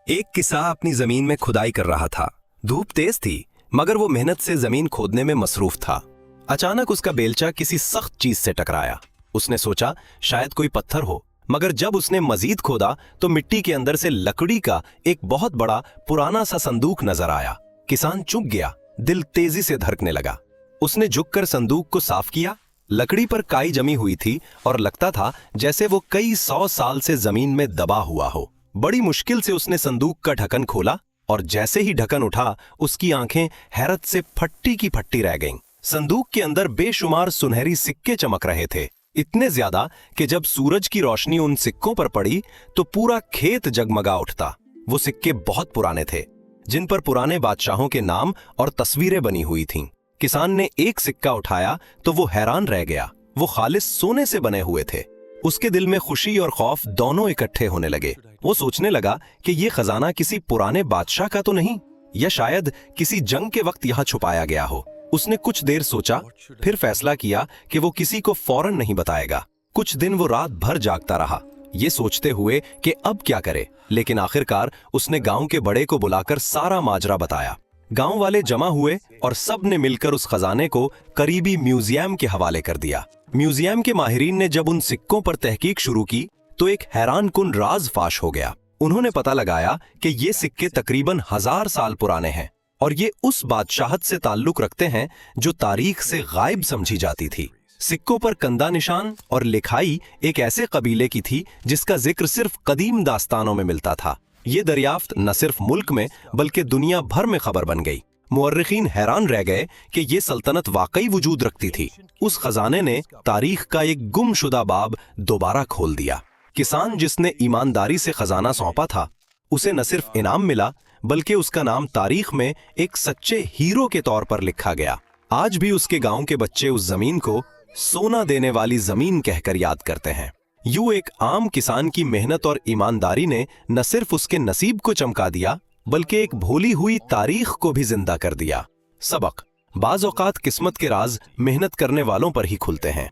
एक किसान अपनी जमीन में खुदाई कर रहा था। धूप तेज थी, मगर वो मेहनत से जमीन खोदने में मसरूफ था। अचानक उसका बेलचा किसी सख्त चीज से टकराया। उसने सोचा शायद कोई पत्थर हो, मगर जब उसने मजीद खोदा तो मिट्टी के अंदर से लकड़ी का एक बहुत बड़ा पुराना सा संदूक नजर आया। किसान चुप गया, दिल तेजी से धड़कने लगा। उसने झुककर संदूक को साफ किया। लकड़ी पर काई जमी हुई थी और लगता था जैसे वो कई 100 साल से जमीन में दबा हुआ हो। बड़ी मुश्किल से उसने संदूक का ढक्कन खोला और जैसे ही ढक्कन उठा, उसकी आंखें हैरत से फट्टी की फट्टी रह गईं। संदूक के अंदर बेशुमार सुनहरी सिक्के चमक रहे थे, इतने ज्यादा कि जब सूरज की रोशनी उन सिक्कों पर पड़ी तो पूरा खेत जगमगा उठता। वो सिक्के बहुत पुराने थे, जिन पर पुराने बादशाहों के नाम और तस्वीरें बनी हुई थीं। किसान ने एक सिक्का उठाया तो वो हैरान रह गया। वो खालिस सोने से बने हुए थे। उसके दिल में खुशी और खौफ दोनों इकट्ठे होने लगे। वो सोचने लगा कि ये खजाना किसी पुराने बादशाह का तो नहीं, या शायद किसी जंग के वक्त यहाँ छुपाया गया हो। उसने कुछ देर सोचा, फिर फैसला किया कि वो किसी को फौरन नहीं बताएगा। कुछ दिन वो रात भर जागता रहा, ये सोचते हुए कि अब क्या करे। लेकिन आखिरकार उसने गांव के बड़े को बुलाकर सारा माजरा बताया। गांव वाले जमा हुए और सब ने मिलकर उस खजाने को करीबी म्यूजियम के हवाले कर दिया। म्यूजियम के माहिरीन ने जब उन सिक्कों पर तहकीक शुरू की तो एक हैरानकुन राज फाश हो गया। उन्होंने पता लगाया कि ये सिक्के तकरीबन 1000 साल पुराने हैं और ये उस बादशाहत से ताल्लुक रखते हैं जो तारीख से गायब समझी जाती थी। सिक्कों पर कंधा निशान और लिखाई एक ऐसे कबीले की थी जिसका जिक्र सिर्फ कदीम दास्तानों में मिलता था। ये दरियाफ्त न सिर्फ मुल्क में बल्कि दुनिया भर में खबर बन गई। मुअर्रिखीन हैरान रह गए कि ये सल्तनत वाकई वजूद रखती थी। उस खजाने ने तारीख का एक गुमशुदा बाब दोबारा खोल दिया। किसान जिसने ईमानदारी से खजाना सौंपा था, उसे न सिर्फ इनाम मिला बल्कि उसका नाम तारीख में एक सच्चे हीरो के तौर पर लिखा गया। आज भी उसके गांव के बच्चे उस जमीन को सोना देने वाली जमीन कहकर याद करते हैं। यूं एक आम किसान की मेहनत और ईमानदारी ने न सिर्फ उसके नसीब को चमका दिया बल्कि एक भूली हुई तारीख को भी जिंदा कर दिया। सबक: बाज़ औक़ात किस्मत के राज मेहनत करने वालों पर ही खुलते हैं।